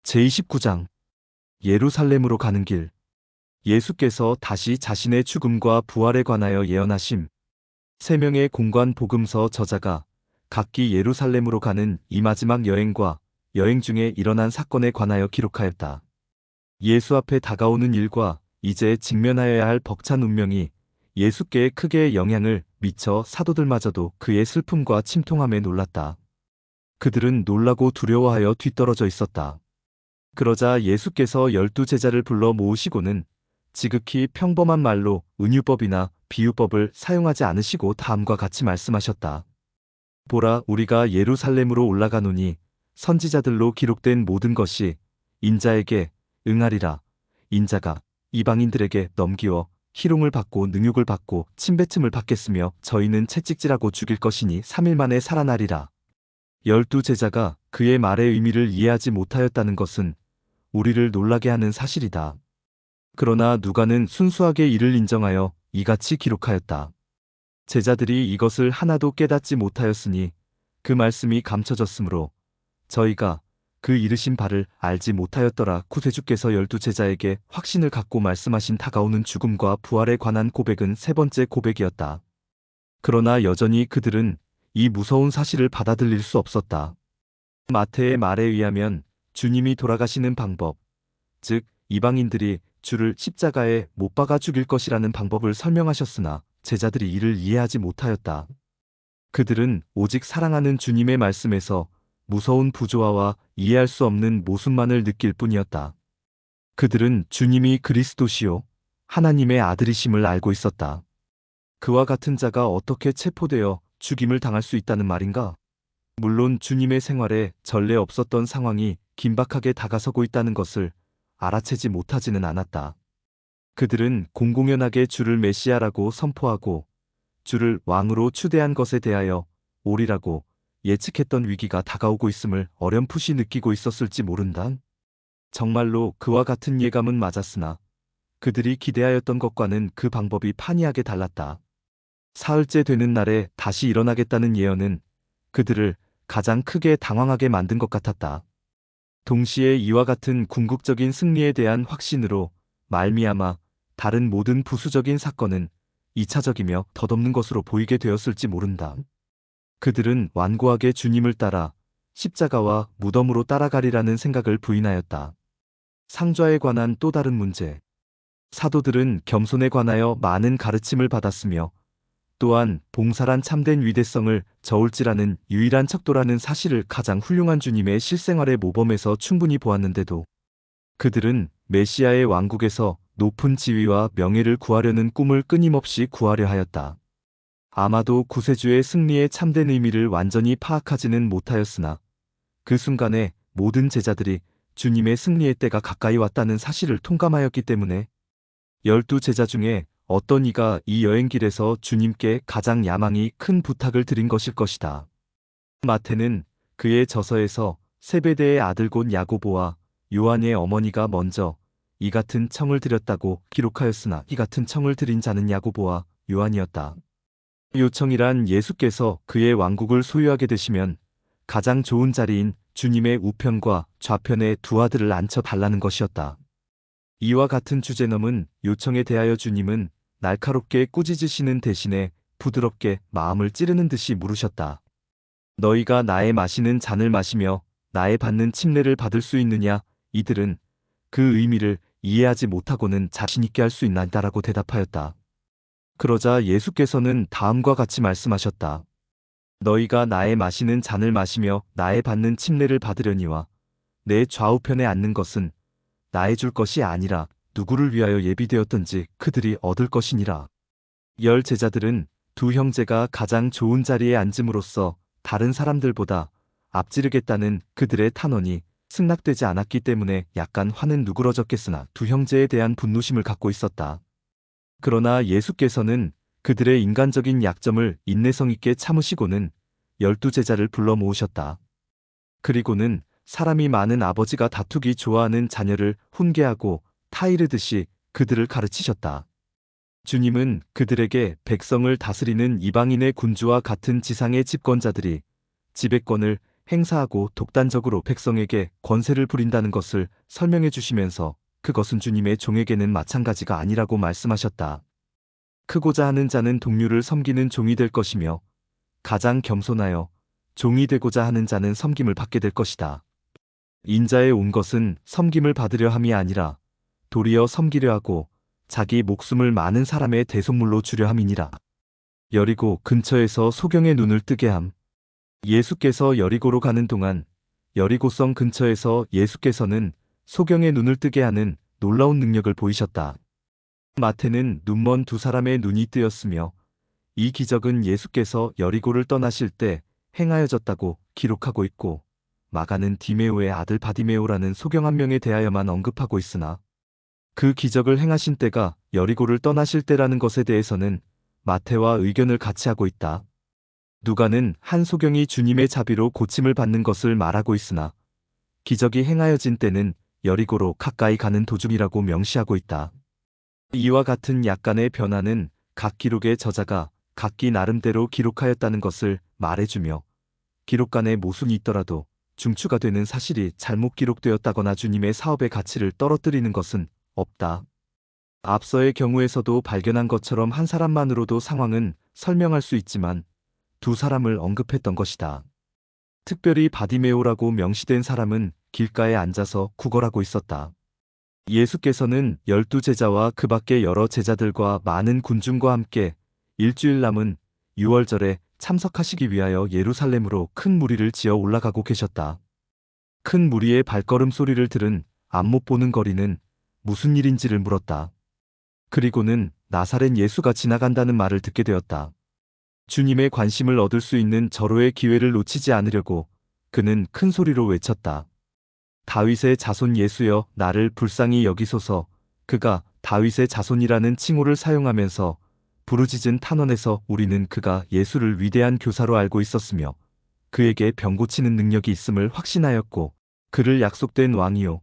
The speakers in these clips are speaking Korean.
제29장 예루살렘으로 가는 길. 예수께서 다시 자신의 죽음과 부활에 관하여 예언하심. 세 명의 공관 복음서 저자가 각기 예루살렘으로 가는 이 마지막 여행과 여행 중에 일어난 사건에 관하여 기록하였다. 예수 앞에 다가오는 일과 이제 직면하여야 할 벅찬 운명이 예수께 크게 영향을 미쳐 사도들마저도 그의 슬픔과 침통함에 놀랐다. 그들은 놀라고 두려워하여 뒤떨어져 있었다. 그러자 예수께서 12제자를 불러 모으시고는 지극히 평범한 말로 은유법이나 비유법을 사용하지 않으시고 다음과 같이 말씀하셨다. 보라, 우리가 예루살렘으로 올라가노니 선지자들로 기록된 모든 것이 인자에게 응하리라. 인자가 이방인들에게 넘기어 희롱을 받고 능욕을 받고 침뱉음을 받겠으며 저희는 채찍질하고 죽일 것이니 3일 만에 살아나리라. 12제자가 그의 말의 의미를 이해하지 못하였다는 것은 우리를 놀라게 하는 사실이다. 그러나 누가는 순수하게 이를 인정하여 이같이 기록하였다. 제자들이 이것을 하나도 깨닫지 못하였으니 그 말씀이 감춰졌으므로 저희가 그 이르신 바를 알지 못하였더라. 구세주께서 12제자에게 확신을 갖고 말씀하신 다가오는 죽음과 부활에 관한 고백은 세 번째 고백이었다. 그러나 여전히 그들은 이 무서운 사실을 받아들일 수 없었다. 마태의 말에 의하면 주님이 돌아가시는 방법, 즉 이방인들이 주를 십자가에 못 박아 죽일 것이라는 방법을 설명하셨으나 제자들이 이를 이해하지 못하였다. 그들은 오직 사랑하는 주님의 말씀에서 무서운 부조화와 이해할 수 없는 모순만을 느낄 뿐이었다. 그들은 주님이 그리스도시요 하나님의 아들이심을 알고 있었다. 그와 같은 자가 어떻게 체포되어 죽임을 당할 수 있다는 말인가? 물론 주님의 생활에 전례 없었던 상황이 긴박하게 다가서고 있다는 것을 알아채지 못하지는 않았다. 그들은 공공연하게 주를 메시아라고 선포하고 주를 왕으로 추대한 것에 대하여 오리라고 예측했던 위기가 다가오고 있음을 어렴풋이 느끼고 있었을지 모른다. 정말로 그와 같은 예감은 맞았으나 그들이 기대하였던 것과는 그 방법이 판이하게 달랐다. 사흘째 되는 날에 다시 일어나겠다는 예언은 그들을 가장 크게 당황하게 만든 것 같았다. 동시에 이와 같은 궁극적인 승리에 대한 확신으로 말미암아 다른 모든 부수적인 사건은 2차적이며 덧없는 것으로 보이게 되었을지 모른다. 그들은 완고하게 주님을 따라 십자가와 무덤으로 따라가리라는 생각을 부인하였다. 상좌에 관한 또 다른 문제. 사도들은 겸손에 관하여 많은 가르침을 받았으며 또한 봉사란 참된 위대성을 저울질하는 유일한 척도라는 사실을 가장 훌륭한 주님의 실생활의 모범에서 충분히 보았는데도 그들은 메시아의 왕국에서 높은 지위와 명예를 구하려는 꿈을 끊임없이 구하려 하였다. 아마도 구세주의 승리의 참된 의미를 완전히 파악하지는 못하였으나 그 순간에 모든 제자들이 주님의 승리의 때가 가까이 왔다는 사실을 통감하였기 때문에 12제자 중에 어떤 이가 이 여행길에서 주님께 가장 야망이 큰 부탁을 드린 것일 것이다. 마태는 그의 저서에서 세베대의 아들 곧 야고보와 요한의 어머니가 먼저 이 같은 청을 드렸다고 기록하였으나 이 같은 청을 드린 자는 야고보와 요한이었다. 요청이란 예수께서 그의 왕국을 소유하게 되시면 가장 좋은 자리인 주님의 우편과 좌편에 두 아들을 앉혀 달라는 것이었다. 이와 같은 주제넘은 요청에 대하여 주님은 날카롭게 꾸짖으시는 대신에 부드럽게 마음을 찌르는 듯이 물으셨다. 너희가 나의 마시는 잔을 마시며 나의 받는 침례를 받을 수 있느냐? 이들은 그 의미를 이해하지 못하고는 자신있게 할 수 있나이다라고 대답하였다. 그러자 예수께서는 다음과 같이 말씀하셨다. 너희가 나의 마시는 잔을 마시며 나의 받는 침례를 받으려니와 내 좌우편에 앉는 것은 나의 줄 것이 아니라 누구를 위하여 예비되었던지 그들이 얻을 것이니라. 10 제자들은 두 형제가 가장 좋은 자리에 앉음으로써 다른 사람들보다 앞지르겠다는 그들의 탄원이 승낙되지 않았기 때문에 약간 화는 누그러졌겠으나 두 형제에 대한 분노심을 갖고 있었다. 그러나 예수께서는 그들의 인간적인 약점을 인내성 있게 참으시고는 12제자를 불러 모으셨다. 그리고는 사람이 많은 아버지가 다투기 좋아하는 자녀를 훈계하고 타이르듯이 그들을 가르치셨다. 주님은 그들에게 백성을 다스리는 이방인의 군주와 같은 지상의 집권자들이 지배권을 행사하고 독단적으로 백성에게 권세를 부린다는 것을 설명해 주시면서 그것은 주님의 종에게는 마찬가지가 아니라고 말씀하셨다. 크고자 하는 자는 동료를 섬기는 종이 될 것이며 가장 겸손하여 종이 되고자 하는 자는 섬김을 받게 될 것이다. 인자에 온 것은 섬김을 받으려 함이 아니라 도리어 섬기려 하고 자기 목숨을 많은 사람의 대속물로 주려 함이니라. 여리고 근처에서 소경의 눈을 뜨게 함. 예수께서 여리고로 가는 동안 여리고성 근처에서 예수께서는 소경의 눈을 뜨게 하는 놀라운 능력을 보이셨다. 마태는 눈먼 두 사람의 눈이 뜨였으며 이 기적은 예수께서 여리고를 떠나실 때 행하여졌다고 기록하고 있고, 마가는 디메오의 아들 바디메오라는 소경 한 명에 대하여만 언급하고 있으나 그 기적을 행하신 때가 여리고를 떠나실 때라는 것에 대해서는 마태와 의견을 같이 하고 있다. 누가는 한 소경이 주님의 자비로 고침을 받는 것을 말하고 있으나 기적이 행하여진 때는 여리고로 가까이 가는 도중이라고 명시하고 있다. 이와 같은 약간의 변화는 각 기록의 저자가 각기 나름대로 기록하였다는 것을 말해주며 기록간에 모순이 있더라도 중추가 되는 사실이 잘못 기록되었다거나 주님의 사업의 가치를 떨어뜨리는 것은 없다. 앞서의 경우에서도 발견한 것처럼 한 사람만으로도 상황은 설명할 수 있지만 두 사람을 언급했던 것이다. 특별히 바디메오라고 명시된 사람은 길가에 앉아서 구걸하고 있었다. 예수께서는 12제자와 그 밖의 여러 제자들과 많은 군중과 함께 일주일 남은 유월절에 참석하시기 위하여 예루살렘으로 큰 무리를 지어 올라가고 계셨다. 큰 무리의 발걸음 소리를 들은 안못 보는 거리는 무슨 일인지를 물었다. 그리고는 나사렛 예수가 지나간다는 말을 듣게 되었다. 주님의 관심을 얻을 수 있는 절호의 기회를 놓치지 않으려고 그는 큰 소리로 외쳤다. 다윗의 자손 예수여, 나를 불쌍히 여기소서. 그가 다윗의 자손이라는 칭호를 사용하면서 부르짖은 탄원에서 우리는 그가 예수를 위대한 교사로 알고 있었으며 그에게 병 고치는 능력이 있음을 확신하였고 그를 약속된 왕이요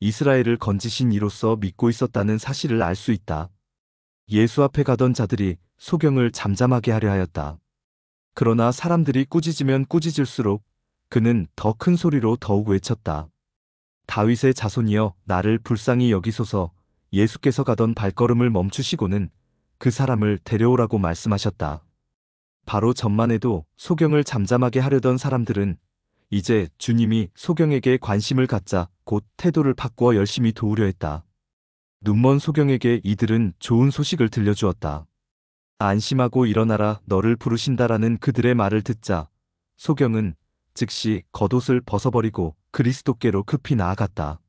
이스라엘을 건지신 이로서 믿고 있었다는 사실을 알 수 있다. 예수 앞에 가던 자들이 소경을 잠잠하게 하려 하였다. 그러나 사람들이 꾸짖으면 꾸짖을수록 그는 더 큰 소리로 더욱 외쳤다. 다윗의 자손이여, 나를 불쌍히 여기소서. 예수께서 가던 발걸음을 멈추시고는 그 사람을 데려오라고 말씀하셨다. 바로 전만 해도 소경을 잠잠하게 하려던 사람들은 이제 주님이 소경에게 관심을 갖자 곧 태도를 바꾸어 열심히 도우려 했다. 눈먼 소경에게 이들은 좋은 소식을 들려주었다. 안심하고 일어나라, 너를 부르신다라는 그들의 말을 듣자 소경은 즉시 겉옷을 벗어버리고 그리스도께로 급히 나아갔다.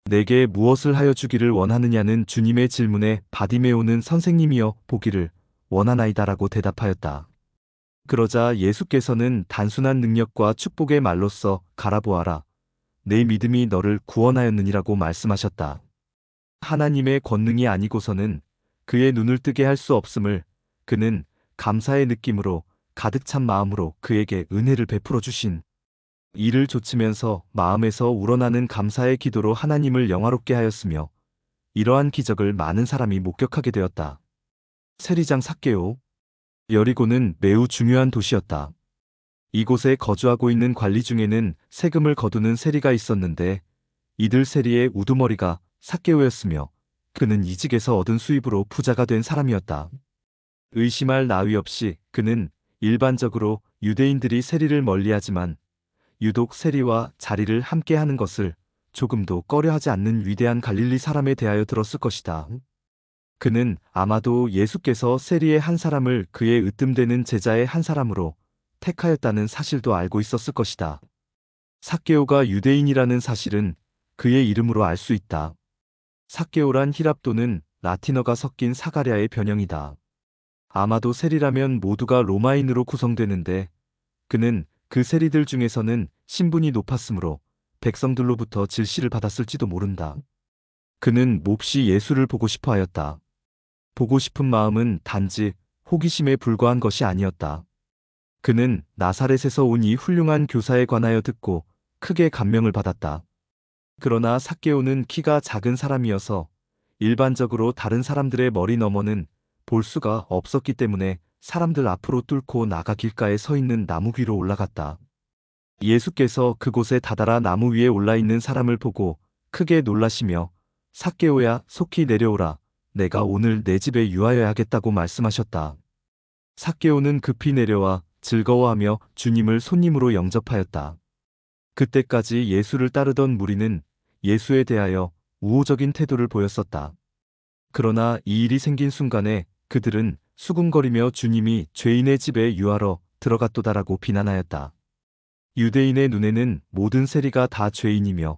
내게 무엇을 하여 주기를 원하느냐는 주님의 질문에 바디메오는 선생님이여 보기를 원하나이다라고 대답하였다. 그러자 예수께서는 단순한 능력과 축복의 말로써 가라보아라, 내 믿음이 너를 구원하였느니라고 말씀하셨다. 하나님의 권능이 아니고서는 그의 눈을 뜨게 할 수 없음을 그는 감사의 느낌으로 가득 찬 마음으로 그에게 은혜를 베풀어 주신 이를 조치면서 마음에서 우러나는 감사의 기도로 하나님을 영화롭게 하였으며 이러한 기적을 많은 사람이 목격하게 되었다. 세리장 삭개오. 여리고는 매우 중요한 도시였다. 이곳에 거주하고 있는 관리 중에는 세금을 거두는 세리가 있었는데 이들 세리의 우두머리가 삭개오였으며 그는 이직에서 얻은 수입으로 부자가 된 사람이었다. 의심할 나위 없이 그는 일반적으로 유대인들이 세리를 멀리하지만 유독 세리와 자리를 함께 하는 것을 조금도 꺼려하지 않는 위대한 갈릴리 사람에 대하여 들었을 것이다. 그는 아마도 예수께서 세리의 한 사람을 그의 으뜸되는 제자의 한 사람으로 택하였다는 사실도 알고 있었을 것이다. 삭개오가 유대인이라는 사실은 그의 이름으로 알 수 있다. 삭개오란 히랍 또는 라틴어가 섞인 사가랴의 변형이다. 아마도 세리라면 모두가 로마인으로 구성되는데 그는 그 세리들 중에서는 신분이 높았으므로 백성들로부터 질시를 받았을지도 모른다. 그는 몹시 예수를 보고 싶어 하였다. 보고 싶은 마음은 단지 호기심에 불과한 것이 아니었다. 그는 나사렛에서 온 이 훌륭한 교사에 관하여 듣고 크게 감명을 받았다. 그러나 삭개오는 키가 작은 사람이어서 일반적으로 다른 사람들의 머리 너머는 볼 수가 없었기 때문에 사람들 앞으로 뚫고 나가 길가에 서 있는 나무 위로 올라갔다. 예수께서 그곳에 다다라 나무 위에 올라 있는 사람을 보고 크게 놀라시며 삭개오야 속히 내려오라. 내가 오늘 내 집에 유하여야겠다고 말씀하셨다. 삭개오는 급히 내려와 즐거워하며 주님을 손님으로 영접하였다. 그때까지 예수를 따르던 무리는 예수에 대하여 우호적인 태도를 보였었다. 그러나 이 일이 생긴 순간에 그들은 수군거리며 주님이 죄인의 집에 유하러 들어갔도다라고 비난하였다. 유대인의 눈에는 모든 세리가 다 죄인이며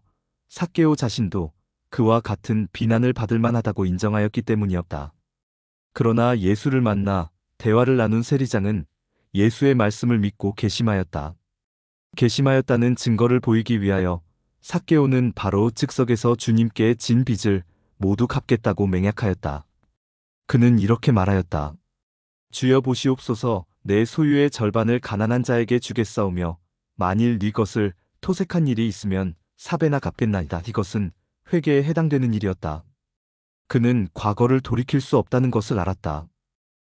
삭개오 자신도 그와 같은 비난을 받을 만하다고 인정하였기 때문이었다. 그러나 예수를 만나 대화를 나눈 세리장은 예수의 말씀을 믿고 개심하였다. 개심하였다는 증거를 보이기 위하여 삭개오는 바로 즉석에서 주님께 진 빚을 모두 갚겠다고 맹약하였다. 그는 이렇게 말하였다. 주여 보시옵소서. 내 소유의 절반을 가난한 자에게 주겠사오며 만일 네 것을 토색한 일이 있으면 4배나 갚겠나이다. 이것은 회개에 해당되는 일이었다. 그는 과거를 돌이킬 수 없다는 것을 알았다.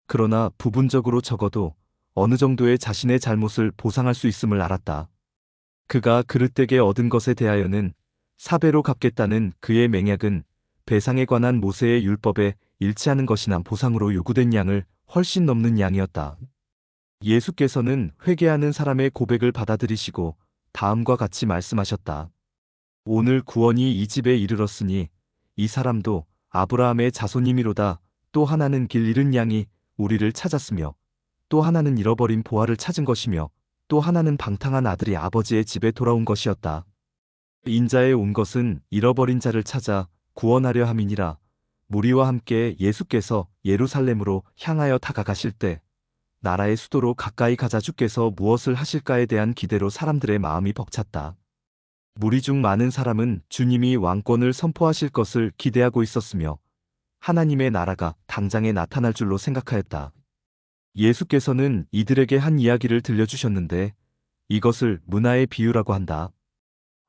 그러나 부분적으로 적어도 어느 정도의 자신의 잘못을 보상할 수 있음을 알았다. 그가 그릇되게 얻은 것에 대하여는 4배로 갚겠다는 그의 맹약은 배상에 관한 모세의 율법에 일치하는 것이나 보상으로 요구된 양을 훨씬 넘는 양이었다. 예수께서는 회개하는 사람의 고백을 받아들이시고 다음과 같이 말씀하셨다. 오늘 구원이 이 집에 이르렀으니 이 사람도 아브라함의 자손이미로다. 또 하나는 길 잃은 양이 우리를 찾았으며 또 하나는 잃어버린 보화를 찾은 것이며 또 하나는 방탕한 아들이 아버지의 집에 돌아온 것이었다. 인자에 온 것은 잃어버린 자를 찾아 구원하려 함이니라. 무리와 함께 예수께서 예루살렘으로 향하여 다가가실 때 나라의 수도로 가까이 가자 주께서 무엇을 하실까에 대한 기대로 사람들의 마음이 벅찼다. 무리 중 많은 사람은 주님이 왕권을 선포하실 것을 기대하고 있었으며 하나님의 나라가 당장에 나타날 줄로 생각하였다. 예수께서는 이들에게 한 이야기를 들려주셨는데 이것을 문화의 비유라고 한다.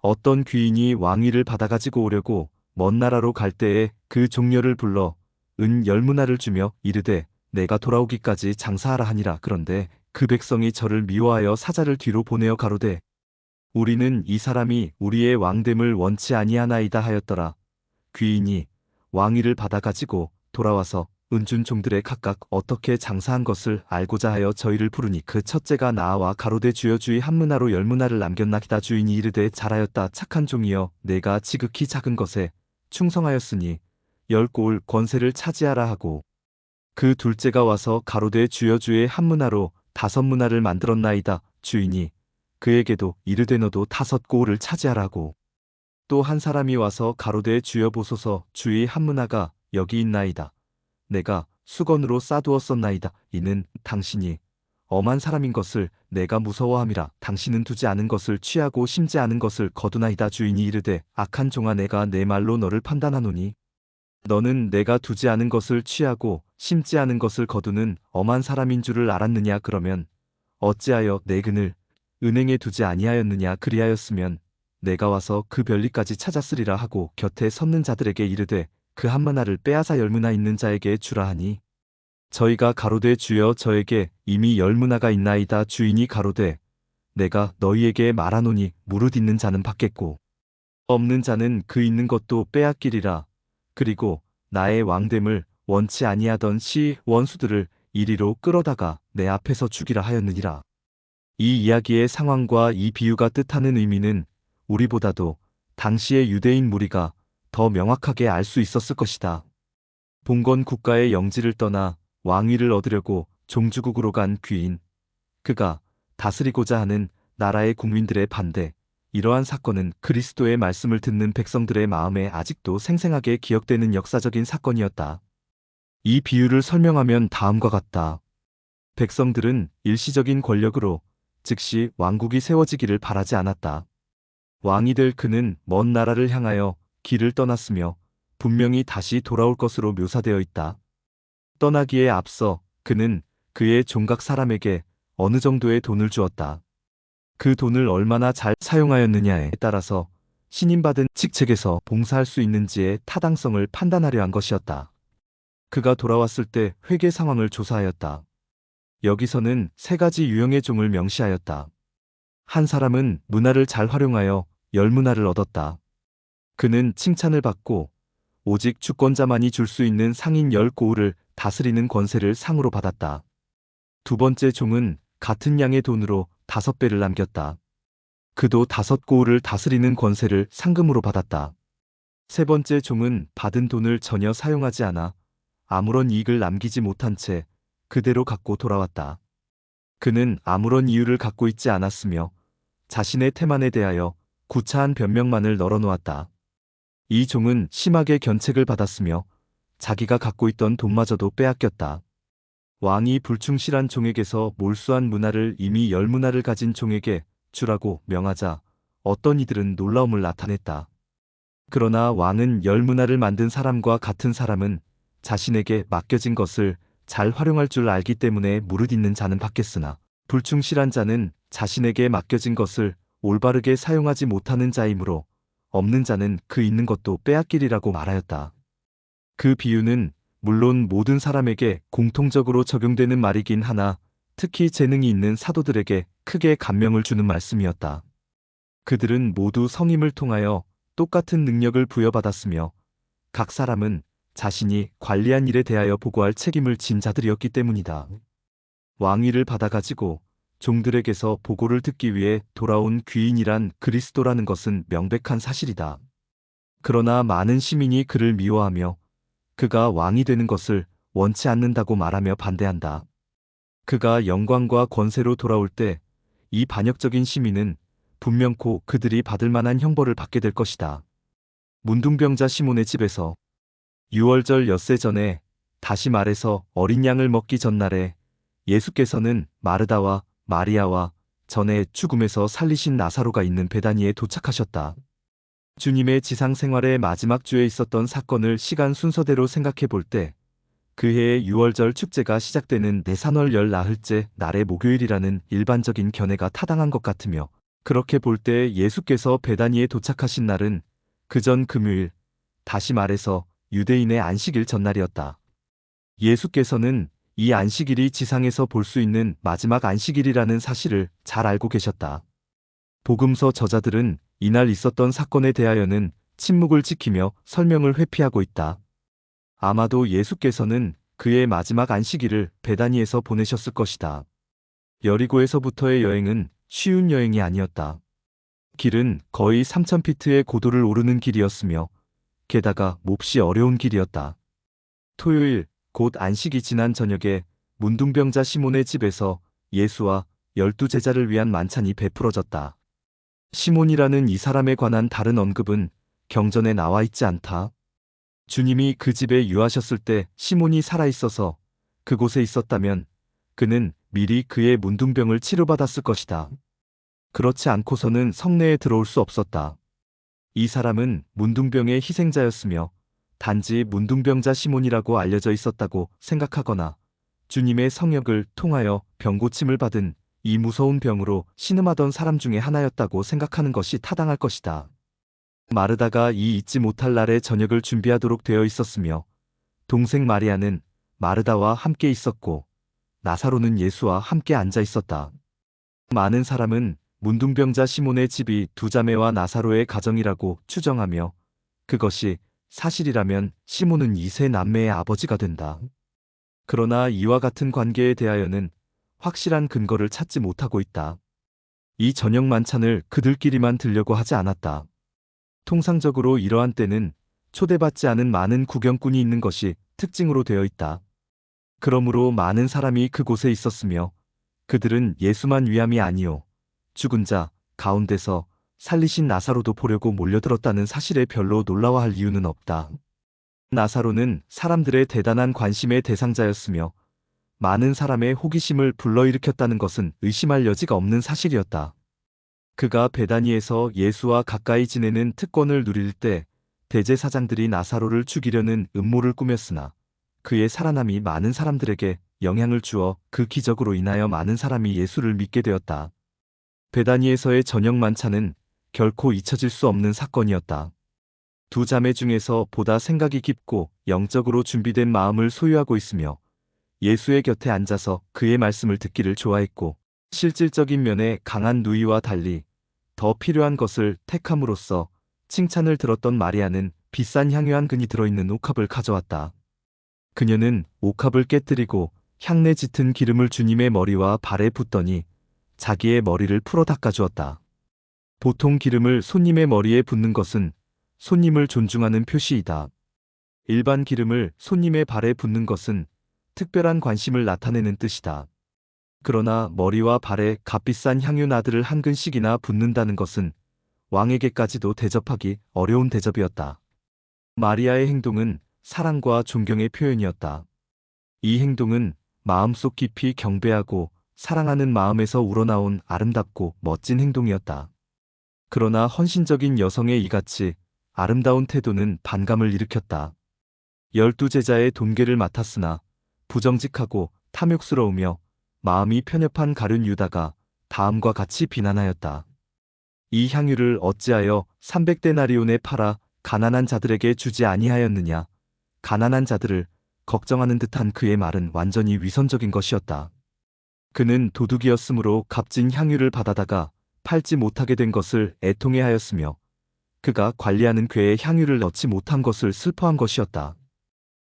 어떤 귀인이 왕위를 받아가지고 오려고 먼 나라로 갈 때에 그 종려를 불러 은 10문화를 주며 이르되 내가 돌아오기까지 장사하라 하니라. 그런데 그 백성이 저를 미워하여 사자를 뒤로 보내어 가로되 우리는 이 사람이 우리의 왕됨을 원치 아니하나이다 하였더라. 귀인이 왕위를 받아가지고 돌아와서 은준 종들의 각각 어떻게 장사한 것을 알고자 하여 저희를 부르니 그 첫째가 나아와 가로되 주여 주의 한 문화로 10문화를 남겼나이다. 주인이 이르되 잘하였다 착한 종이여 내가 지극히 작은 것에 충성하였으니 10고을 권세를 차지하라 하고 그 둘째가 와서 가로되 주여 주의 한 문화로 5문화를 만들었나이다. 주인이 그에게도 이르되 너도 5고을을 차지하라고. 또 한 사람이 와서 가로되 주여 보소서 주의 한 문화가 여기 있나이다. 내가 수건으로 싸두었었나이다. 이는 당신이 엄한 사람인 것을 내가 무서워함이라. 당신은 두지 않은 것을 취하고 심지 않은 것을 거두나이다. 주인이 이르되 악한 종아 내가 내 말로 너를 판단하노니 너는 내가 두지 않은 것을 취하고 심지 않은 것을 거두는 엄한 사람인 줄을 알았느냐. 그러면 어찌하여 내 근을 은행에 두지 아니하였느냐. 그리하였으면 내가 와서 그 별리까지 찾았으리라 하고 곁에 섰는 자들에게 이르되 그 한 문화를 빼앗아 10문화 있는 자에게 주라 하니 저희가 가로되 주여 저에게 이미 10문화가 있나이다. 주인이 가로되 내가 너희에게 말하노니 무릇 있는 자는 받겠고 없는 자는 그 있는 것도 빼앗기리라. 그리고 나의 왕됨을 원치 아니하던 시 원수들을 이리로 끌어다가 내 앞에서 죽이라 하였느니라. 이 이야기의 상황과 이 비유가 뜻하는 의미는 우리보다도 당시의 유대인 무리가 더 명확하게 알 수 있었을 것이다. 봉건 국가의 영지를 떠나 왕위를 얻으려고 종주국으로 간 귀인, 그가 다스리고자 하는 나라의 국민들의 반대, 이러한 사건은 그리스도의 말씀을 듣는 백성들의 마음에 아직도 생생하게 기억되는 역사적인 사건이었다. 이 비유를 설명하면 다음과 같다. 백성들은 일시적인 권력으로 즉시 왕국이 세워지기를 바라지 않았다. 왕이 될 그는 먼 나라를 향하여 길을 떠났으며 분명히 다시 돌아올 것으로 묘사되어 있다. 떠나기에 앞서 그는 그의 종각 사람에게 어느 정도의 돈을 주었다. 그 돈을 얼마나 잘 사용하였느냐에 따라서 신임받은 직책에서 봉사할 수 있는지의 타당성을 판단하려 한 것이었다. 그가 돌아왔을 때 회계 상황을 조사하였다. 여기서는 3가지 유형의 종을 명시하였다. 한 사람은 문화를 잘 활용하여 열 문화를 얻었다. 그는 칭찬을 받고 오직 주권자만이 줄 수 있는 상인 10고울을 다스리는 권세를 상으로 받았다. 두 번째 종은 같은 양의 돈으로 5배를 남겼다. 그도 5고울을 다스리는 권세를 상금으로 받았다. 세 번째 종은 받은 돈을 전혀 사용하지 않아 아무런 이익을 남기지 못한 채 그대로 갖고 돌아왔다. 그는 아무런 이유를 갖고 있지 않았으며 자신의 태만에 대하여 구차한 변명만을 널어놓았다. 이 종은 심하게 견책을 받았으며 자기가 갖고 있던 돈마저도 빼앗겼다. 왕이 불충실한 종에게서 몰수한 문화를 이미 10문화를 가진 종에게 주라고 명하자 어떤 이들은 놀라움을 나타냈다. 그러나 왕은 10문화를 만든 사람과 같은 사람은 자신에게 맡겨진 것을 잘 활용할 줄 알기 때문에 무릇 있는 자는 받겠으나 불충실한 자는 자신에게 맡겨진 것을 올바르게 사용하지 못하는 자이므로 없는 자는 그 있는 것도 빼앗기리라고 말하였다. 그 비유는 물론 모든 사람에게 공통적으로 적용되는 말이긴 하나 특히 재능이 있는 사도들에게 크게 감명을 주는 말씀이었다. 그들은 모두 성임을 통하여 똑같은 능력을 부여받았으며 각 사람은 자신이 관리한 일에 대하여 보고할 책임을 진 자들이었기 때문이다. 왕위를 받아가지고 종들에게서 보고를 듣기 위해 돌아온 귀인이란 그리스도라는 것은 명백한 사실이다. 그러나 많은 시민이 그를 미워하며 그가 왕이 되는 것을 원치 않는다고 말하며 반대한다. 그가 영광과 권세로 돌아올 때 이 반역적인 시민은 분명코 그들이 받을 만한 형벌을 받게 될 것이다. 문둥병자 시몬의 집에서 유월절 엿새 전에, 다시 말해서 어린 양을 먹기 전날에 예수께서는 마르다와 마리아와 전에 죽음에서 살리신 나사로가 있는 베다니에 도착하셨다. 주님의 지상생활의 마지막 주에 있었던 사건을 시간 순서대로 생각해 볼 때 그 해의 유월절 축제가 시작되는 내산월 열 나흘째 날의 목요일이라는 일반적인 견해가 타당한 것 같으며 그렇게 볼 때 예수께서 베다니에 도착하신 날은 그전 금요일, 다시 말해서 유대인의 안식일 전날이었다. 예수께서는 이 안식일이 지상에서 볼 수 있는 마지막 안식일이라는 사실을 잘 알고 계셨다. 복음서 저자들은 이날 있었던 사건에 대하여는 침묵을 지키며 설명을 회피하고 있다. 아마도 예수께서는 그의 마지막 안식일을 베다니에서 보내셨을 것이다. 여리고에서부터의 여행은 쉬운 여행이 아니었다. 길은 거의 3000피트의 고도를 오르는 길이었으며 게다가 몹시 어려운 길이었다. 토요일, 곧 안식이 지난 저녁에 문둥병자 시몬의 집에서 예수와 12제자를 위한 만찬이 베풀어졌다. 시몬이라는 이 사람에 관한 다른 언급은 경전에 나와 있지 않다. 주님이 그 집에 유하셨을 때 시몬이 살아있어서 그곳에 있었다면 그는 미리 그의 문둥병을 치료받았을 것이다. 그렇지 않고서는 성내에 들어올 수 없었다. 이 사람은 문둥병의 희생자였으며 단지 문둥병자 시몬이라고 알려져 있었다고 생각하거나 주님의 성역을 통하여 병고침을 받은 이 무서운 병으로 신음하던 사람 중에 하나였다고 생각하는 것이 타당할 것이다. 마르다가 이 잊지 못할 날의 저녁을 준비하도록 되어 있었으며 동생 마리아는 마르다와 함께 있었고 나사로는 예수와 함께 앉아 있었다. 많은 사람은 문둥병자 시몬의 집이 두 자매와 나사로의 가정이라고 추정하며 그것이 사실이라면 시몬은 이 세 남매의 아버지가 된다. 그러나 이와 같은 관계에 대하여는 확실한 근거를 찾지 못하고 있다. 이 저녁 만찬을 그들끼리만 들려고 하지 않았다. 통상적으로 이러한 때는 초대받지 않은 많은 구경꾼이 있는 것이 특징으로 되어 있다. 그러므로 많은 사람이 그곳에 있었으며 그들은 예수만 위함이 아니오 죽은 자 가운데서 살리신 나사로도 보려고 몰려들었다는 사실에 별로 놀라워할 이유는 없다. 나사로는 사람들의 대단한 관심의 대상자였으며 많은 사람의 호기심을 불러일으켰다는 것은 의심할 여지가 없는 사실이었다. 그가 베다니에서 예수와 가까이 지내는 특권을 누릴 때 대제사장들이 나사로를 죽이려는 음모를 꾸몄으나 그의 살아남이 많은 사람들에게 영향을 주어 그 기적으로 인하여 많은 사람이 예수를 믿게 되었다. 베다니에서의 저녁 만찬은 결코 잊혀질 수 없는 사건이었다. 두 자매 중에서 보다 생각이 깊고 영적으로 준비된 마음을 소유하고 있으며 예수의 곁에 앉아서 그의 말씀을 듣기를 좋아했고 실질적인 면에 강한 누이와 달리 더 필요한 것을 택함으로써 칭찬을 들었던 마리아는 비싼 향유 한 근이 들어있는 옥합을 가져왔다. 그녀는 옥합을 깨뜨리고 향내 짙은 기름을 주님의 머리와 발에 붓더니 자기의 머리를 풀어 닦아주었다. 보통 기름을 손님의 머리에 붓는 것은 손님을 존중하는 표시이다. 일반 기름을 손님의 발에 붓는 것은 특별한 관심을 나타내는 뜻이다. 그러나 머리와 발에 값비싼 향유 나들을 한 근씩이나 붓는다는 것은 왕에게까지도 대접하기 어려운 대접이었다. 마리아의 행동은 사랑과 존경의 표현이었다. 이 행동은 마음속 깊이 경배하고 사랑하는 마음에서 우러나온 아름답고 멋진 행동이었다. 그러나 헌신적인 여성의 이같이 아름다운 태도는 반감을 일으켰다. 12제자의 돈계를 맡았으나 부정직하고 탐욕스러우며 마음이 편협한 가룟 유다가 다음과 같이 비난하였다. 이 향유를 어찌하여 300데나리온에 팔아 가난한 자들에게 주지 아니하였느냐. 가난한 자들을 걱정하는 듯한 그의 말은 완전히 위선적인 것이었다. 그는 도둑이었으므로 값진 향유를 받아다가 팔지 못하게 된 것을 애통해하였으며 그가 관리하는 궤에 향유를 넣지 못한 것을 슬퍼한 것이었다.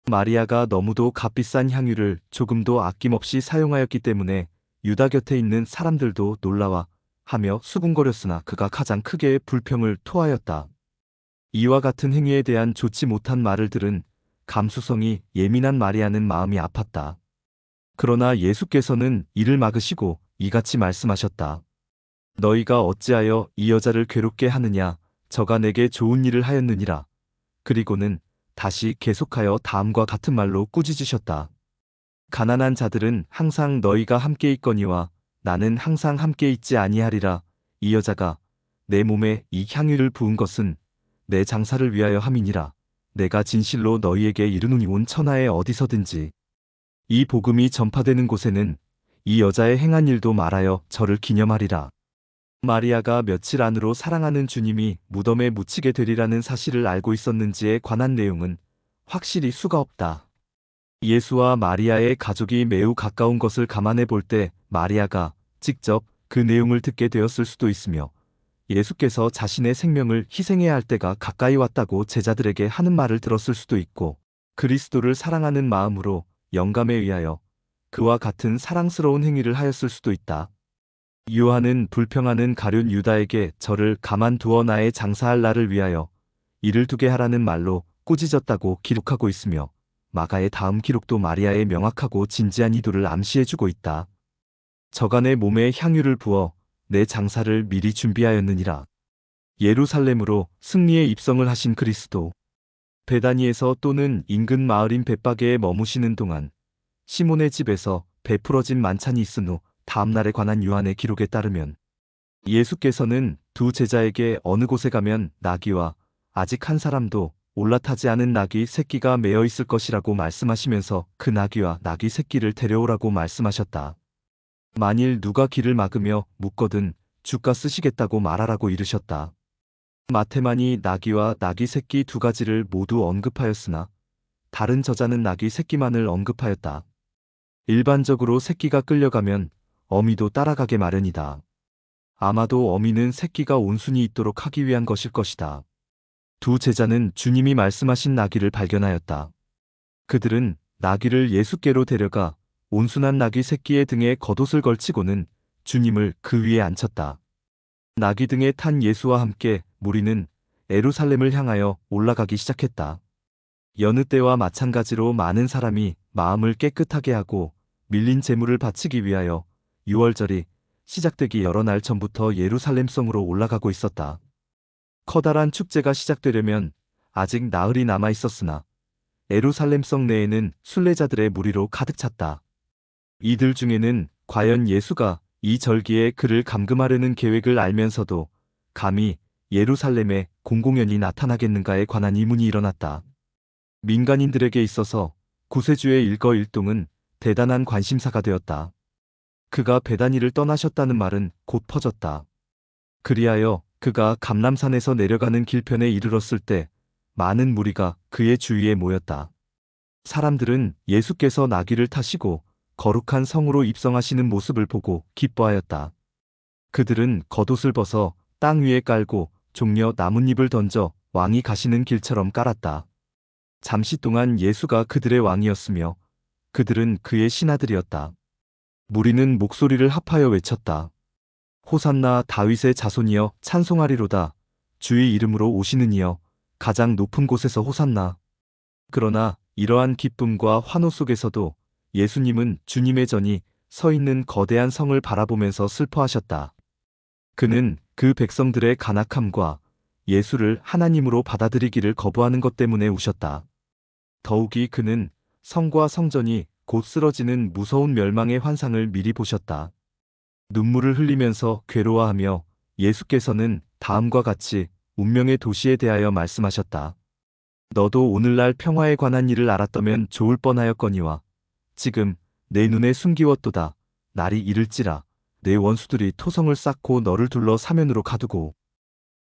마리아가 너무도 값비싼 향유를 조금도 아낌없이 사용하였기 때문에 유다 곁에 있는 사람들도 놀라워 하며 수군거렸으나 그가 가장 크게 불평을 토하였다. 이와 같은 행위에 대한 좋지 못한 말을 들은 감수성이 예민한 마리아는 마음이 아팠다. 그러나 예수께서는 이를 막으시고 이같이 말씀하셨다. 너희가 어찌하여 이 여자를 괴롭게 하느냐. 저가 내게 좋은 일을 하였느니라. 그리고는 다시 계속하여 다음과 같은 말로 꾸짖으셨다. 가난한 자들은 항상 너희가 함께 있거니와 나는 항상 함께 있지 아니하리라. 이 여자가 내 몸에 이 향유를 부은 것은 내 장사를 위하여 함이니라. 내가 진실로 너희에게 이르노니 온 천하에 어디서든지 이 복음이 전파되는 곳에는 이 여자의 행한 일도 말하여 저를 기념하리라. 마리아가 며칠 안으로 사랑하는 주님이 무덤에 묻히게 되리라는 사실을 알고 있었는지에 관한 내용은 확실히 수가 없다. 예수와 마리아의 가족이 매우 가까운 것을 감안해 볼 때 마리아가 직접 그 내용을 듣게 되었을 수도 있으며 예수께서 자신의 생명을 희생해야 할 때가 가까이 왔다고 제자들에게 하는 말을 들었을 수도 있고 그리스도를 사랑하는 마음으로 영감에 의하여 그와 같은 사랑스러운 행위를 하였을 수도 있다. 요한은 불평하는 가룟 유다에게 저를 가만두어 나의 장사할 날을 위하여 이를 두게 하라는 말로 꾸짖었다고 기록하고 있으며 마가의 다음 기록도 마리아의 명확하고 진지한 의도를 암시해주고 있다. 저가 내 몸에 향유를 부어 내 장사를 미리 준비하였느니라. 예루살렘으로 승리의 입성을 하신 그리스도. 베다니에서 또는 인근 마을인 벳바게에 머무시는 동안 시몬의 집에서 베풀어진 만찬이 있은 후 다음날에 관한 요한의 기록에 따르면 예수께서는 두 제자에게 어느 곳에 가면 나귀와 아직 한 사람도 올라타지 않은 나귀 새끼가 매어 있을 것이라고 말씀하시면서 그 나귀와 나귀 새끼를 데려오라고 말씀하셨다. 만일 누가 길을 막으며 묻거든 주가 쓰시겠다고 말하라고 이르셨다. 마태만이 나귀와 나귀 새끼 두 가지를 모두 언급하였으나 다른 저자는 나귀 새끼만을 언급하였다. 일반적으로 새끼가 끌려가면 어미도 따라가게 마련이다. 아마도 어미는 새끼가 온순히 있도록 하기 위한 것일 것이다. 두 제자는 주님이 말씀하신 나귀를 발견하였다. 그들은 나귀를 예수께로 데려가 온순한 나귀 새끼의 등에 겉옷을 걸치고는 주님을 그 위에 앉혔다. 나귀 등에 탄 예수와 함께 무리는 예루살렘을 향하여 올라가기 시작했다. 여느 때와 마찬가지로 많은 사람이 마음을 깨끗하게 하고 밀린 제물을 바치기 위하여 유월절이 시작되기 여러 날 전부터 예루살렘 성으로 올라가고 있었다. 커다란 축제가 시작되려면 아직 나흘이 남아 있었으나 예루살렘 성 내에는 순례자들의 무리로 가득 찼다. 이들 중에는 과연 예수가 이 절기에 그를 감금하려는 계획을 알면서도 감히 예루살렘에 공공연히 나타나겠는가에 관한 의문이 일어났다. 민간인들에게 있어서 구세주의 일거일동은 대단한 관심사가 되었다. 그가 베다니를 떠나셨다는 말은 곧 퍼졌다. 그리하여 그가 감람산에서 내려가는 길편에 이르렀을 때 많은 무리가 그의 주위에 모였다. 사람들은 예수께서 나귀를 타시고 거룩한 성으로 입성하시는 모습을 보고 기뻐하였다. 그들은 겉옷을 벗어 땅 위에 깔고 종려 나뭇잎을 던져 왕이 가시는 길처럼 깔았다. 잠시 동안 예수가 그들의 왕이었으며 그들은 그의 신하들이었다. 무리는 목소리를 합하여 외쳤다. 호산나 다윗의 자손이여 찬송하리로다. 주의 이름으로 오시는 이여 가장 높은 곳에서 호산나. 그러나 이러한 기쁨과 환호 속에서도 예수님은 주님의 전이 서 있는 거대한 성을 바라보면서 슬퍼하셨다. 그는 그 백성들의 간악함과 예수를 하나님으로 받아들이기를 거부하는 것 때문에 우셨다. 더욱이 그는 성과 성전이 곧 쓰러지는 무서운 멸망의 환상을 미리 보셨다. 눈물을 흘리면서 괴로워하며 예수께서는 다음과 같이 운명의 도시에 대하여 말씀하셨다. 너도 오늘날 평화에 관한 일을 알았다면 좋을 뻔하였거니와 지금 내 눈에 숨기웠도다. 날이 이를지라 내 원수들이 토성을 쌓고 너를 둘러 사면으로 가두고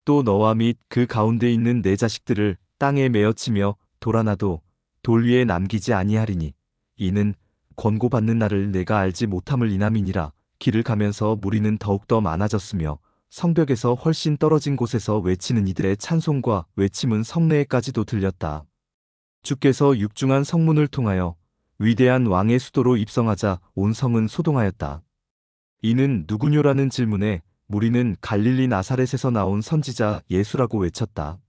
또 너와 및 그 가운데 있는 내 자식들을 땅에 메어치며 돌아나도 돌 위에 남기지 아니하리니 이는 권고받는 날을 내가 알지 못함을 인함이니라. 길을 가면서 무리는 더욱더 많아졌으며 성벽에서 훨씬 떨어진 곳에서 외치는 이들의 찬송과 외침은 성내에까지도 들렸다. 주께서 육중한 성문을 통하여 위대한 왕의 수도로 입성하자 온 성은 소동하였다. 이는 누구뇨라는 질문에 무리는 갈릴리 나사렛에서 나온 선지자 예수라고 외쳤다.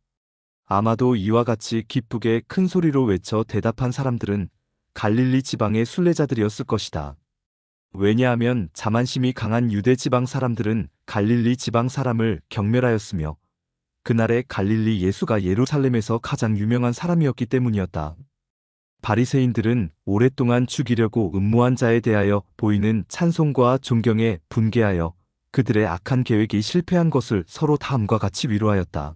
아마도 이와 같이 기쁘게 큰 소리로 외쳐 대답한 사람들은 갈릴리 지방의 순례자들이었을 것이다. 왜냐하면 자만심이 강한 유대 지방 사람들은 갈릴리 지방 사람을 경멸하였으며 그날의 갈릴리 예수가 예루살렘에서 가장 유명한 사람이었기 때문이었다. 바리새인들은 오랫동안 죽이려고 음모한 자에 대하여 보이는 찬송과 존경에 분개하여 그들의 악한 계획이 실패한 것을 서로 다음과 같이 위로하였다.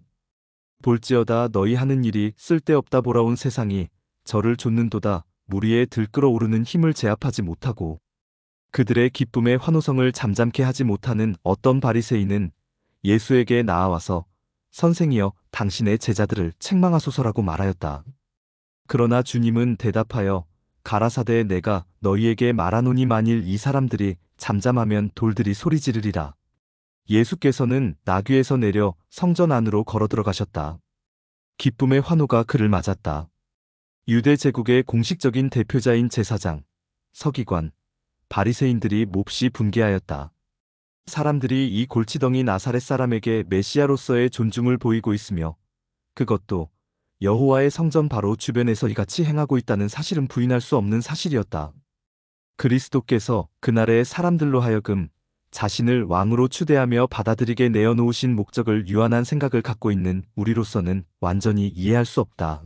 볼지어다 너희 하는 일이 쓸데없다. 보라온 세상이 저를 좇는도다. 무리에 들끓어오르는 힘을 제압하지 못하고 그들의 기쁨의 환호성을 잠잠케 하지 못하는 어떤 바리새인은 예수에게 나아와서 선생이여 당신의 제자들을 책망하소서라고 말하였다. 그러나 주님은 대답하여 가라사대 내가 너희에게 말하노니 만일 이 사람들이 잠잠하면 돌들이 소리 지르리라. 예수께서는 나귀에서 내려 성전 안으로 걸어 들어가셨다. 기쁨의 환호가 그를 맞았다. 유대 제국의 공식적인 대표자인 제사장, 서기관, 바리새인들이 몹시 분개하였다. 사람들이 이 골치덩이 나사렛 사람에게 메시아로서의 존중을 보이고 있으며 그것도 여호와의 성전 바로 주변에서 이같이 행하고 있다는 사실은 부인할 수 없는 사실이었다. 그리스도께서 그날의 사람들로 하여금 자신을 왕으로 추대하며 받아들이게 내어놓으신 목적을 유한한 생각을 갖고 있는 우리로서는 완전히 이해할 수 없다.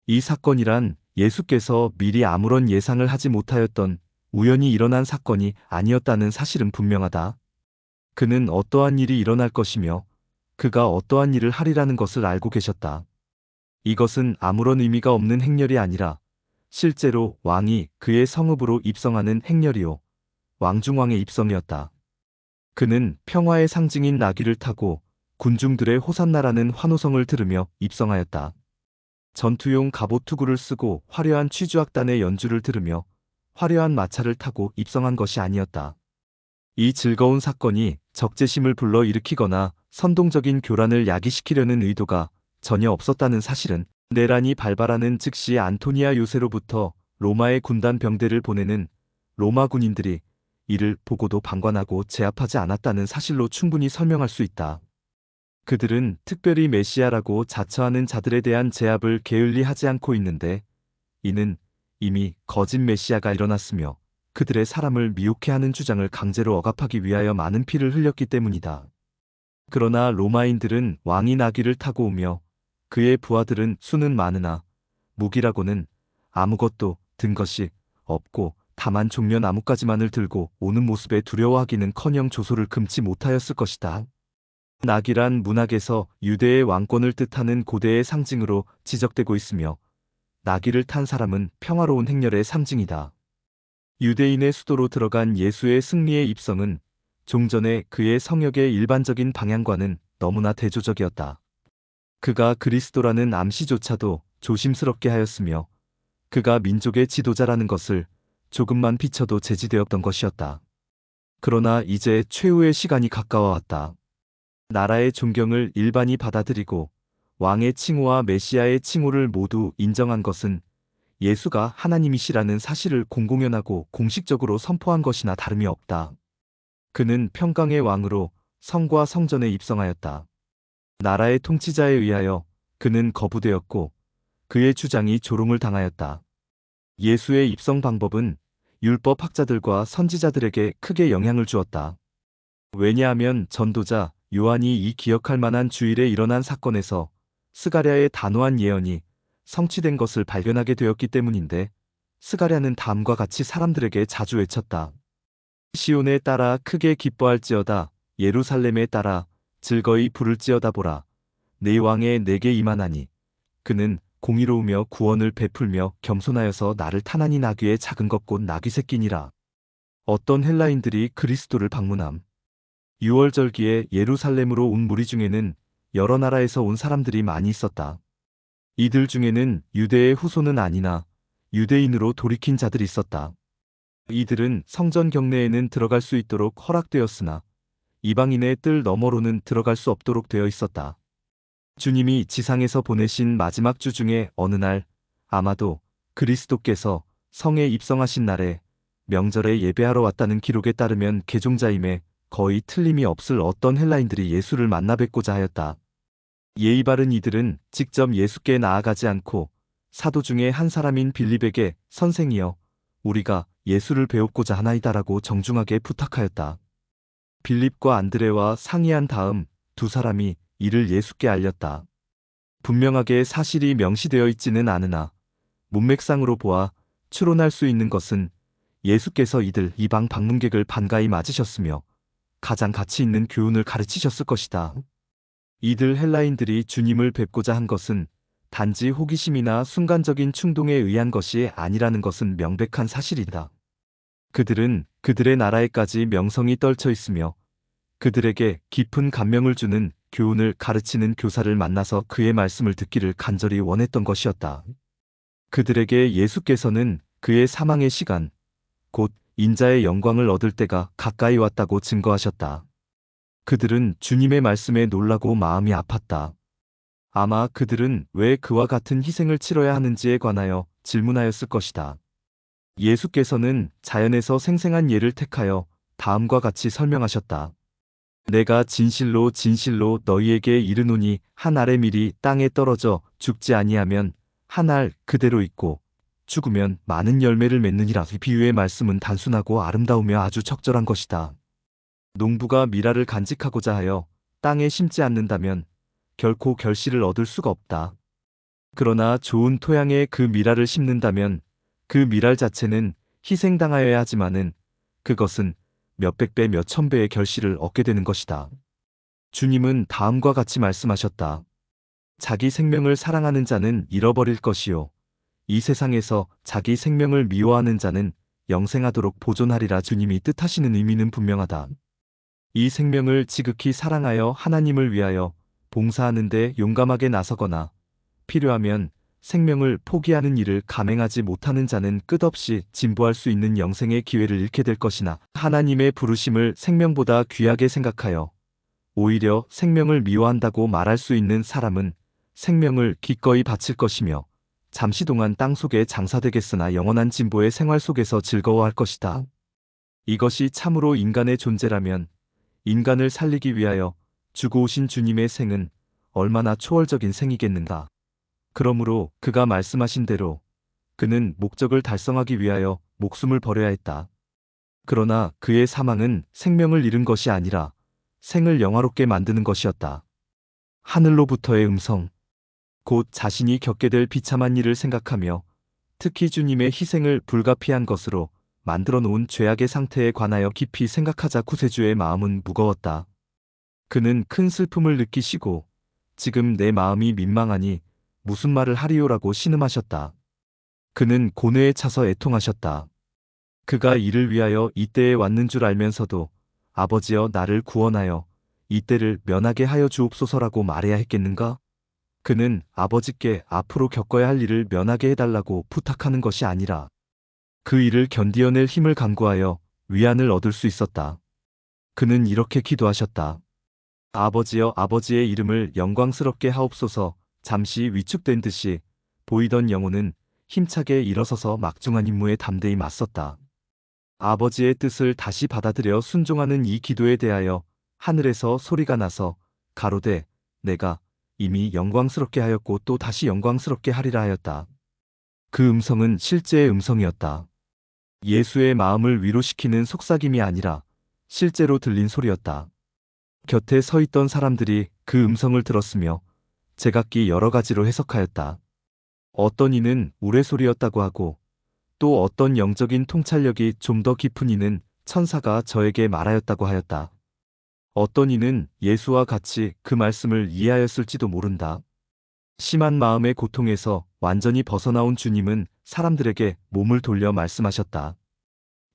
이 사건이란 예수께서 미리 아무런 예상을 하지 못하였던 우연히 일어난 사건이 아니었다는 사실은 분명하다. 그는 어떠한 일이 일어날 것이며 그가 어떠한 일을 하리라는 것을 알고 계셨다. 이것은 아무런 의미가 없는 행렬이 아니라 실제로 왕이 그의 성읍으로 입성하는 행렬이요 왕중왕의 입성이었다. 그는 평화의 상징인 나귀를 타고 군중들의 호산나라는 환호성을 들으며 입성하였다. 전투용 갑옷 투구를 쓰고 화려한 취주악단의 연주를 들으며 화려한 마차를 타고 입성한 것이 아니었다. 이 즐거운 사건이 적재심을 불러 일으키거나 선동적인 교란을 야기시키려는 의도가 전혀 없었다는 사실은 내란이 발발하는 즉시 안토니아 요새로부터 로마의 군단 병대를 보내는 로마 군인들이 이를 보고도 방관하고 제압하지 않았다는 사실로 충분히 설명할 수 있다. 그들은 특별히 메시아라고 자처하는 자들에 대한 제압을 게을리하지 않고 있는데 이는 이미 거짓 메시아가 일어났으며 그들의 사람을 미혹해 하는 주장을 강제로 억압하기 위하여 많은 피를 흘렸기 때문이다. 그러나 로마인들은 왕이 나귀를 타고 오며 그의 부하들은 수는 많으나 무기라고는 아무것도 든 것이 없고 다만 종려 나뭇가지만을 들고 오는 모습에 두려워하기는커녕 조소를 금치 못하였을 것이다. 나귀란 문학에서 유대의 왕권을 뜻하는 고대의 상징으로 지적되고 있으며 나귀를 탄 사람은 평화로운 행렬의 상징이다. 유대인의 수도로 들어간 예수의 승리의 입성은 종전의 그의 성역의 일반적인 방향과는 너무나 대조적이었다. 그가 그리스도라는 암시조차도 조심스럽게 하였으며 그가 민족의 지도자라는 것을 조금만 비춰도 제지되었던 것이었다. 그러나 이제 최후의 시간이 가까워왔다. 나라의 존경을 일반이 받아들이고 왕의 칭호와 메시아의 칭호를 모두 인정한 것은 예수가 하나님이시라는 사실을 공공연하고 공식적으로 선포한 것이나 다름이 없다. 그는 평강의 왕으로 성과 성전에 입성하였다. 나라의 통치자에 의하여 그는 거부되었고 그의 주장이 조롱을 당하였다. 예수의 입성 방법은 율법학자들과 선지자들에게 크게 영향을 주었다. 왜냐하면 전도자 요한이 이 기억할 만한 주일에 일어난 사건에서 스가랴의 단호한 예언이 성취된 것을 발견하게 되었기 때문인데, 스가랴는 다음과 같이 사람들에게 자주 외쳤다. 시온에 따라 크게 기뻐할지어다. 예루살렘에 따라 즐거이 부를지어다. 보라, 내 왕의 내게 임하나니 그는 공의로우며 구원을 베풀며 겸손하여서 나를 타나니 나귀의 작은 것 곧 나귀 새끼니라. 어떤 헬라인들이 그리스도를 방문함. 유월절기에 예루살렘으로 온 무리 중에는 여러 나라에서 온 사람들이 많이 있었다. 이들 중에는 유대의 후손은 아니나 유대인으로 돌이킨 자들이 있었다. 이들은 성전 경내에는 들어갈 수 있도록 허락되었으나 이방인의 뜰 너머로는 들어갈 수 없도록 되어 있었다. 주님이 지상에서 보내신 마지막 주 중에 어느 날, 아마도 그리스도께서 성에 입성하신 날에 명절에 예배하러 왔다는 기록에 따르면 개종자임에 거의 틀림이 없을 어떤 헬라인들이 예수를 만나 뵙고자 하였다. 예의 바른 이들은 직접 예수께 나아가지 않고 사도 중에 한 사람인 빌립에게 선생이여, 우리가 예수를 배우고자 하나이다라고 정중하게 부탁하였다. 빌립과 안드레와 상의한 다음 두 사람이 이를 예수께 알렸다. 분명하게 사실이 명시되어 있지는 않으나 문맥상으로 보아 추론할 수 있는 것은 예수께서 이들 이방 방문객을 반가이 맞으셨으며 가장 가치 있는 교훈을 가르치셨을 것이다. 이들 헬라인들이 주님을 뵙고자 한 것은 단지 호기심이나 순간적인 충동에 의한 것이 아니라는 것은 명백한 사실이다. 그들은 그들의 나라에까지 명성이 떨쳐 있으며 그들에게 깊은 감명을 주는 교훈을 가르치는 교사를 만나서 그의 말씀을 듣기를 간절히 원했던 것이었다. 그들에게 예수께서는 그의 사망의 시간, 곧 인자의 영광을 얻을 때가 가까이 왔다고 증거하셨다. 그들은 주님의 말씀에 놀라고 마음이 아팠다. 아마 그들은 왜 그와 같은 희생을 치러야 하는지에 관하여 질문하였을 것이다. 예수께서는 자연에서 생생한 예를 택하여 다음과 같이 설명하셨다. 내가 진실로 진실로 너희에게 이르노니 한 알의 밀이 땅에 떨어져 죽지 아니하면 한 알 그대로 있고 죽으면 많은 열매를 맺느니라. 이 비유의 말씀은 단순하고 아름다우며 아주 적절한 것이다. 농부가 밀알을 간직하고자 하여 땅에 심지 않는다면 결코 결실을 얻을 수가 없다. 그러나 좋은 토양에 그 밀알을 심는다면 그 밀알 자체는 희생당하여야 하지만은 그것은 몇백 배, 몇천 배의 결실을 얻게 되는 것이다. 주님은 다음과 같이 말씀하셨다. 자기 생명을 사랑하는 자는 잃어버릴 것이요, 이 세상에서 자기 생명을 미워하는 자는 영생하도록 보존하리라. 주님이 뜻하시는 의미는 분명하다. 이 생명을 지극히 사랑하여 하나님을 위하여 봉사하는 데 용감하게 나서거나 필요하면 생명을 포기하는 일을 감행하지 못하는 자는 끝없이 진보할 수 있는 영생의 기회를 잃게 될 것이나, 하나님의 부르심을 생명보다 귀하게 생각하여 오히려 생명을 미워한다고 말할 수 있는 사람은 생명을 기꺼이 바칠 것이며 잠시 동안 땅 속에 장사되겠으나 영원한 진보의 생활 속에서 즐거워할 것이다. 이것이 참으로 인간의 존재라면 인간을 살리기 위하여 주고 오신 주님의 생은 얼마나 초월적인 생이겠는가. 그러므로 그가 말씀하신 대로 그는 목적을 달성하기 위하여 목숨을 버려야 했다. 그러나 그의 사망은 생명을 잃은 것이 아니라 생을 영화롭게 만드는 것이었다. 하늘로부터의 음성, 곧 자신이 겪게 될 비참한 일을 생각하며 특히 주님의 희생을 불가피한 것으로 만들어 놓은 죄악의 상태에 관하여 깊이 생각하자 구세주의 마음은 무거웠다. 그는 큰 슬픔을 느끼시고 지금 내 마음이 민망하니 무슨 말을 하리요라고 신음하셨다. 그는 고뇌에 차서 애통하셨다. 그가 이를 위하여 이때에 왔는 줄 알면서도 아버지여 나를 구원하여 이때를 면하게 하여 주옵소서라고 말해야 했겠는가? 그는 아버지께 앞으로 겪어야 할 일을 면하게 해달라고 부탁하는 것이 아니라 그 일을 견디어낼 힘을 간구하여 위안을 얻을 수 있었다. 그는 이렇게 기도하셨다. 아버지여, 아버지의 이름을 영광스럽게 하옵소서. 잠시 위축된 듯이 보이던 영혼은 힘차게 일어서서 막중한 임무에 담대히 맞섰다. 아버지의 뜻을 다시 받아들여 순종하는 이 기도에 대하여 하늘에서 소리가 나서 가로되 내가 이미 영광스럽게 하였고 또 다시 영광스럽게 하리라 하였다. 그 음성은 실제의 음성이었다. 예수의 마음을 위로시키는 속삭임이 아니라 실제로 들린 소리였다. 곁에 서 있던 사람들이 그 음성을 들었으며 제각기 여러 가지로 해석하였다. 어떤 이는 우레소리였다고 하고 또 어떤 영적인 통찰력이 좀 더 깊은 이는 천사가 저에게 말하였다고 하였다. 어떤 이는 예수와 같이 그 말씀을 이해하였을지도 모른다. 심한 마음의 고통에서 완전히 벗어나온 주님은 사람들에게 몸을 돌려 말씀하셨다.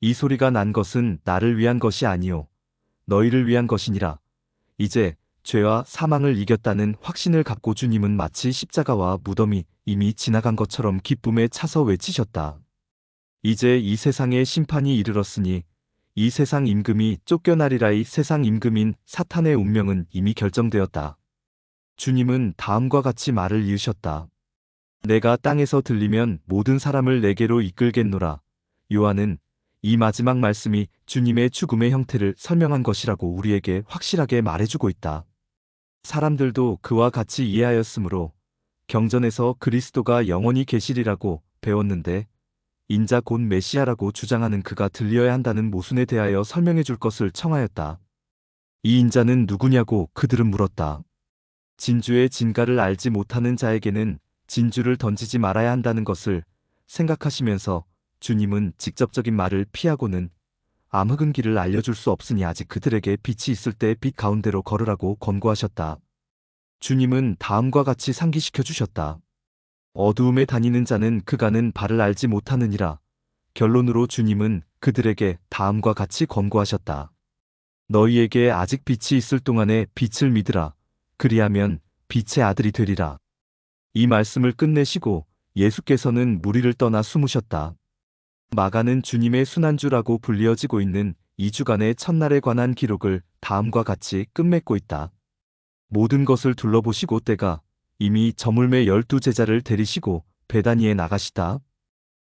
이 소리가 난 것은 나를 위한 것이 아니요 너희를 위한 것이니라. 이제 죄와 사망을 이겼다는 확신을 갖고 주님은 마치 십자가와 무덤이 이미 지나간 것처럼 기쁨에 차서 외치셨다. 이제 이 세상의 심판이 이르렀으니 이 세상 임금이 쫓겨나리라. 이 세상 임금인 사탄의 운명은 이미 결정되었다. 주님은 다음과 같이 말을 이으셨다. 내가 땅에서 들리면 모든 사람을 내게로 이끌겠노라. 요한은 이 마지막 말씀이 주님의 죽음의 형태를 설명한 것이라고 우리에게 확실하게 말해주고 있다. 사람들도 그와 같이 이해하였으므로 경전에서 그리스도가 영원히 계시리라고 배웠는데 인자 곧 메시아라고 주장하는 그가 들려야 한다는 모순에 대하여 설명해 줄 것을 청하였다. 이 인자는 누구냐고 그들은 물었다. 진주의 진가를 알지 못하는 자에게는 진주를 던지지 말아야 한다는 것을 생각하시면서 주님은 직접적인 말을 피하고는 암흑은 길을 알려줄 수 없으니 아직 그들에게 빛이 있을 때 빛 가운데로 걸으라고 권고하셨다. 주님은 다음과 같이 상기시켜 주셨다. 어두움에 다니는 자는 그가는 발을 알지 못하느니라. 결론으로 주님은 그들에게 다음과 같이 권고하셨다. 너희에게 아직 빛이 있을 동안에 빛을 믿으라. 그리하면 빛의 아들이 되리라. 이 말씀을 끝내시고 예수께서는 무리를 떠나 숨으셨다. 마가는 주님의 순환주라고 불리어지고 있는 2주간의 첫날에 관한 기록을 다음과 같이 끝맺고 있다. 모든 것을 둘러보시고 때가 이미 저물매 12 제자를 데리시고 베다니에 나가시다.